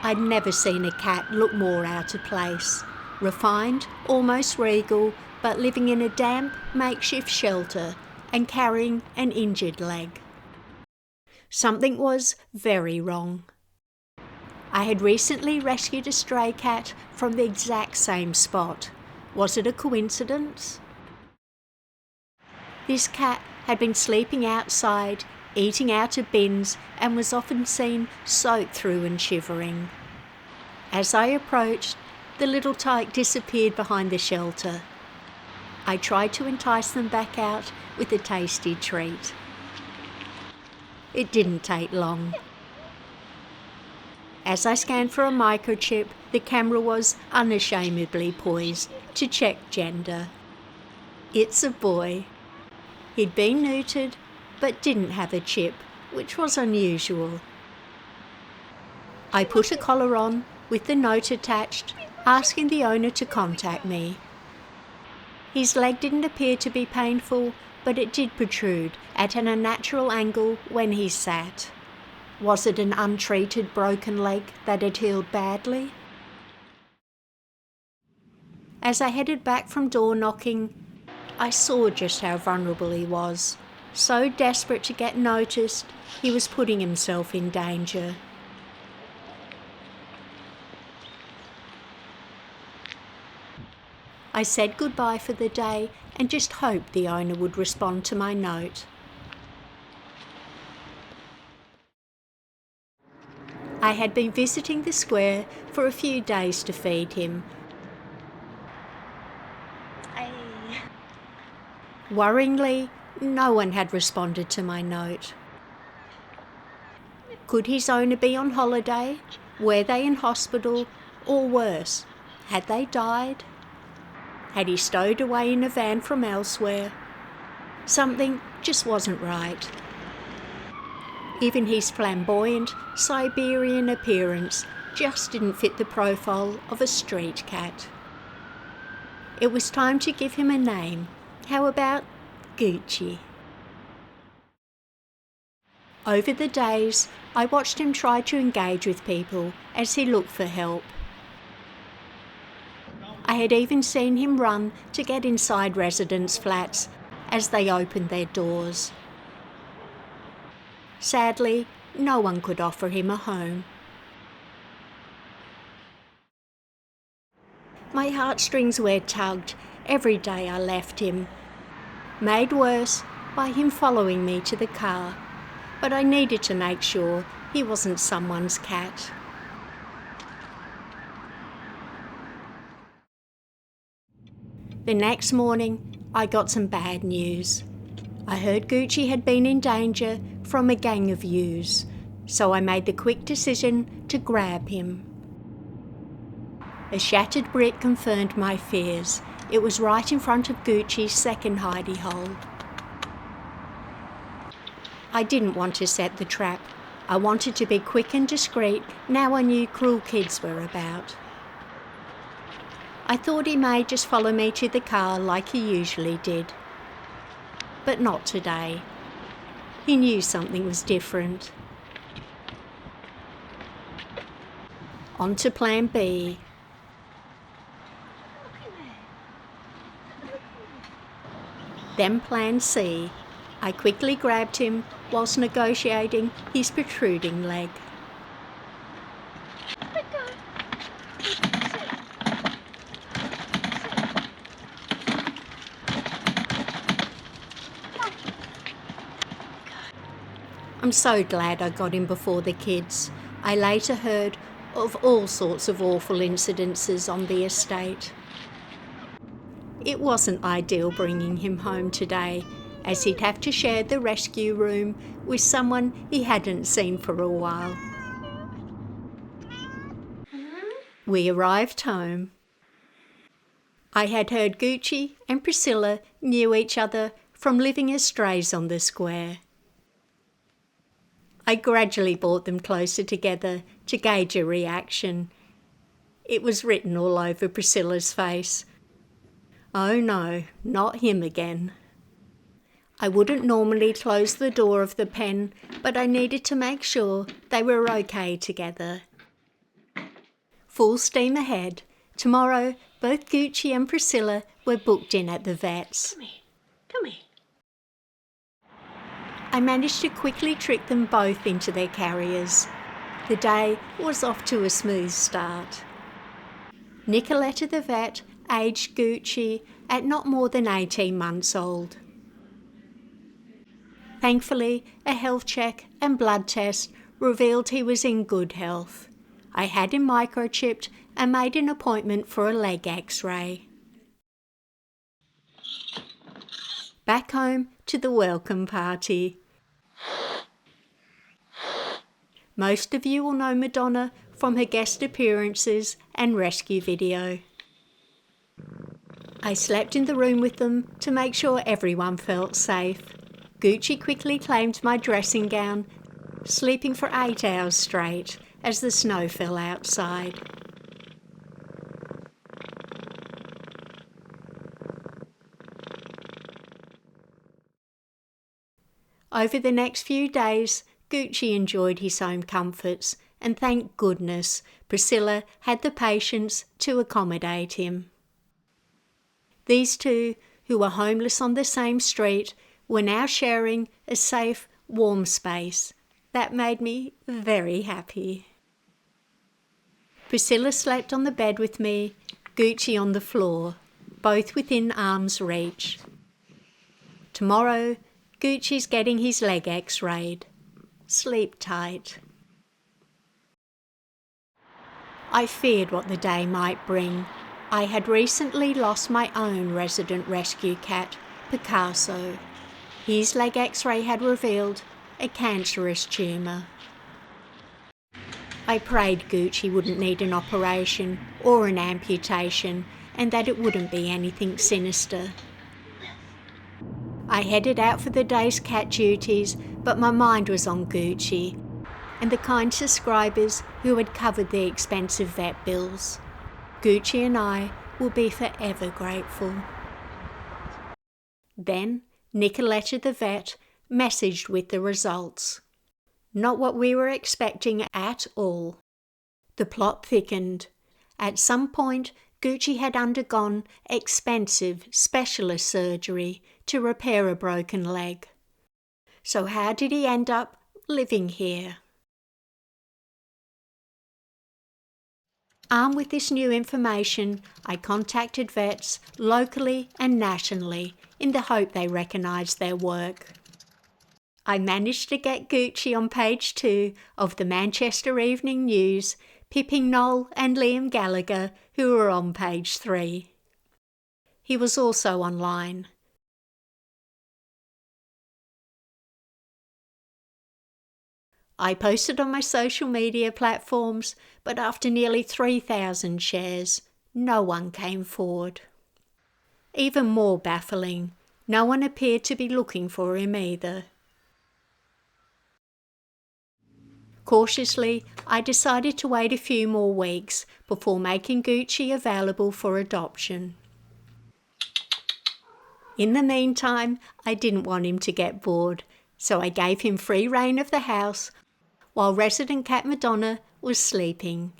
I'd never seen a cat look more out of place. Refined, almost regal, but living in a damp, makeshift shelter and carrying an injured leg. Something was very wrong. I had recently rescued a stray cat from the exact same spot. Was it a coincidence? This cat had been sleeping outside, eating out of bins, and was often seen soaked through and shivering. As I approached, the little tyke disappeared behind the shelter. I tried to entice them back out with a tasty treat. It didn't take long. As I scanned for a microchip, the camera was unashamedly poised to check gender. It's a boy. He'd been neutered, but didn't have a chip, which was unusual. I put a collar on with the note attached, asking the owner to contact me. His leg didn't appear to be painful, but it did protrude at an unnatural angle when he sat. Was it an untreated broken leg that had healed badly? As I headed back from door knocking, I saw just how vulnerable he was. So desperate to get noticed, he was putting himself in danger. I said goodbye for the day and just hoped the owner would respond to my note. I had been visiting the square for a few days to feed him. Worryingly, no one had responded to my note. Could his owner be on holiday? Were they in hospital? Or worse, had they died? Had he stowed away in a van from elsewhere? Something just wasn't right. Even his flamboyant Siberian appearance just didn't fit the profile of a street cat. It was time to give him a name. How about Gucci? Over the days, I watched him try to engage with people as he looked for help. I had even seen him run to get inside residents' flats as they opened their doors. Sadly, no one could offer him a home. My heartstrings were tugged every day I left him, made worse by him following me to the car, but I needed to make sure he wasn't someone's cat. The next morning, I got some bad news. I heard Gucci had been in danger from a gang of youths, so I made the quick decision to grab him. A shattered brick confirmed my fears. It was right in front of Gucci's second hidey hole. I didn't want to set the trap. I wanted to be quick and discreet now I knew cruel kids were about. I thought he may just follow me to the car like he usually did. But not today. He knew something was different. On to plan B. Then plan C. I quickly grabbed him whilst negotiating his protruding leg. I'm so glad I got him before the kids. I later heard of all sorts of awful incidences on the estate. It wasn't ideal bringing him home today, as he'd have to share the rescue room with someone he hadn't seen for a while. We arrived home. I had heard Gucci and Priscilla knew each other from living as strays on the square. I gradually brought them closer together to gauge a reaction. It was written all over Priscilla's face. Oh no, not him again. I wouldn't normally close the door of the pen, but I needed to make sure they were okay together. Full steam ahead. Tomorrow, both Gucci and Priscilla were booked in at the vet's. Come here. I managed to quickly trick them both into their carriers. The day was off to a smooth start. Nicoletta the vet aged Gucci at not more than 18 months old. Thankfully, a health check and blood test revealed he was in good health. I had him microchipped and made an appointment for a leg x-ray. Back home to the welcome party. Most of you will know Madonna from her guest appearances and rescue video. I slept in the room with them to make sure everyone felt safe. Gucci quickly claimed my dressing gown, sleeping for 8 hours straight as the snow fell outside. Over the next few days, Gucci enjoyed his home comforts, and thank goodness Priscilla had the patience to accommodate him. These two, who were homeless on the same street, were now sharing a safe, warm space. That made me very happy. Priscilla slept on the bed with me, Gucci on the floor, both within arm's reach. Tomorrow, Gucci's getting his leg x-rayed. Sleep tight. I feared what the day might bring. I had recently lost my own resident rescue cat, Picasso. His leg x-ray had revealed a cancerous tumour. I prayed Gucci wouldn't need an operation or an amputation and that it wouldn't be anything sinister. I headed out for the day's cat duties, but my mind was on Gucci and the kind subscribers who had covered the expensive vet bills. Gucci and I will be forever grateful. Then Nicoletta the vet messaged with the results. Not what we were expecting at all. The plot thickened. At some point, Gucci had undergone expensive specialist surgery to repair a broken leg. So how did he end up living here? Armed with this new information, I contacted vets locally and nationally in the hope they recognised their work. I managed to get Gucci on page 2 of the Manchester Evening News, pipping Noel and Liam Gallagher, who were on page 3. He was also online. I posted on my social media platforms, but after nearly 3,000 shares, no one came forward. Even more baffling, no one appeared to be looking for him either. Cautiously, I decided to wait a few more weeks before making Gucci available for adoption. In the meantime, I didn't want him to get bored, so I gave him free rein of the house while resident cat Madonna was sleeping.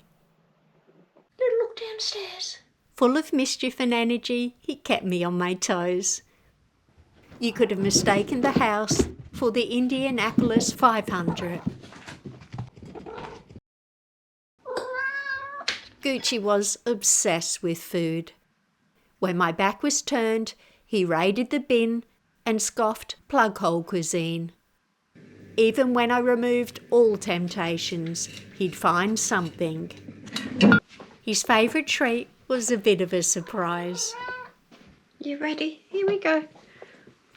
Little look downstairs. Full of mischief and energy, he kept me on my toes. You could have mistaken the house for the Indianapolis 500. Gucci was obsessed with food. When my back was turned, he raided the bin and scoffed plug-hole cuisine. Even when I removed all temptations, he'd find something. His favourite treat was a bit of a surprise. You ready? Here we go.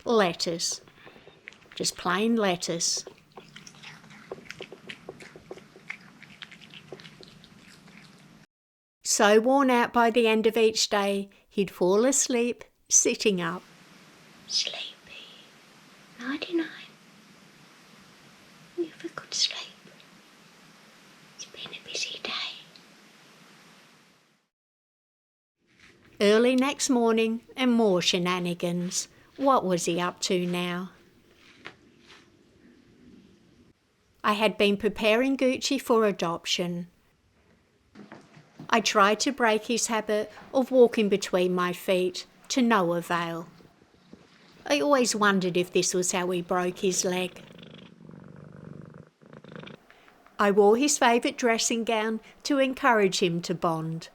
Lettuce. Just plain lettuce. So worn out by the end of each day, he'd fall asleep sitting up. Sleepy. Nighty-night. You have a good sleep. It's been a busy day. Early next morning and more shenanigans. What was he up to now? I had been preparing Gucci for adoption. I tried to break his habit of walking between my feet, to no avail. I always wondered if this was how he broke his leg. I wore his favourite dressing gown to encourage him to bond.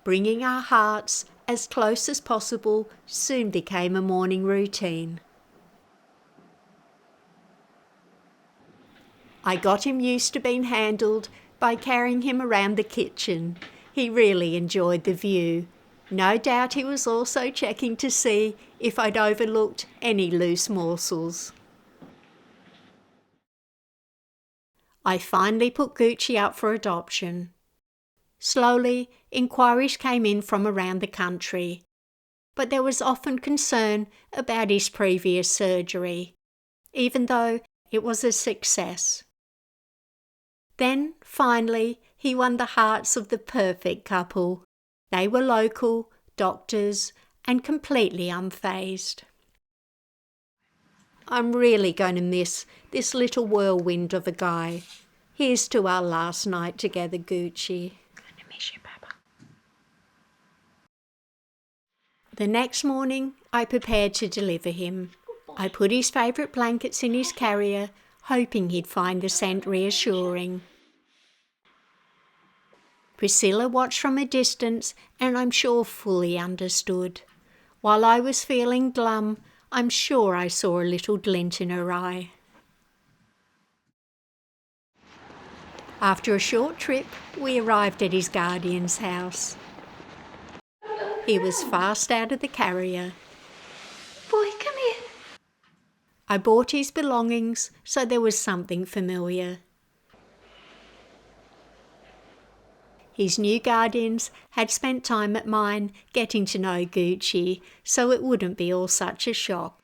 Bringing our hearts as close as possible soon became a morning routine. I got him used to being handled by carrying him around the kitchen. He really enjoyed the view. No doubt he was also checking to see if I'd overlooked any loose morsels. I finally put Gucci up for adoption. Slowly, inquiries came in from around the country, but there was often concern about his previous surgery, even though it was a success. Then, finally, he won the hearts of the perfect couple. They were local, doctors, and completely unfazed. I'm really going to miss this little whirlwind of a guy. Here's to our last night together, Gucci. I miss you, Papa. The next morning, I prepared to deliver him. I put his favourite blankets in his carrier, hoping he'd find the scent reassuring. Priscilla watched from a distance and I'm sure fully understood. While I was feeling glum, I'm sure I saw a little glint in her eye. After a short trip, we arrived at his guardian's house. He was fast out of the carrier. Boy, come here. I bought his belongings, so there was something familiar. His new guardians had spent time at mine getting to know Gucci, so it wouldn't be all such a shock.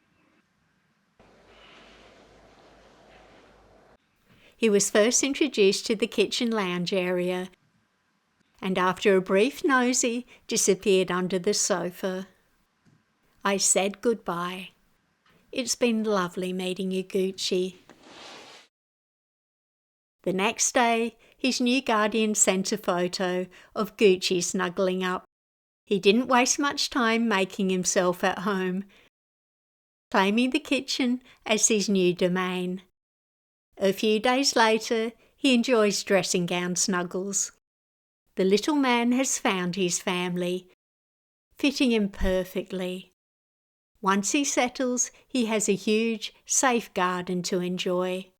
He was first introduced to the kitchen lounge area, and after a brief nosy, disappeared under the sofa. I said goodbye. It's been lovely meeting you, Gucci. The next day, his new guardian sent a photo of Gucci snuggling up. He didn't waste much time making himself at home, claiming the kitchen as his new domain. A few days later, he enjoys dressing gown snuggles. The little man has found his family, fitting him perfectly. Once he settles, he has a huge, safe garden to enjoy.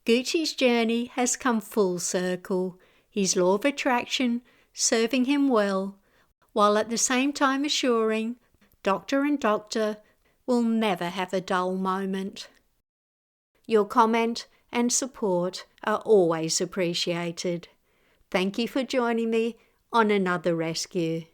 Gucci's journey has come full circle, his law of attraction serving him well, while at the same time assuring Doctor and Doctor will never have a dull moment. Your comment and support are always appreciated. Thank you for joining me on another rescue.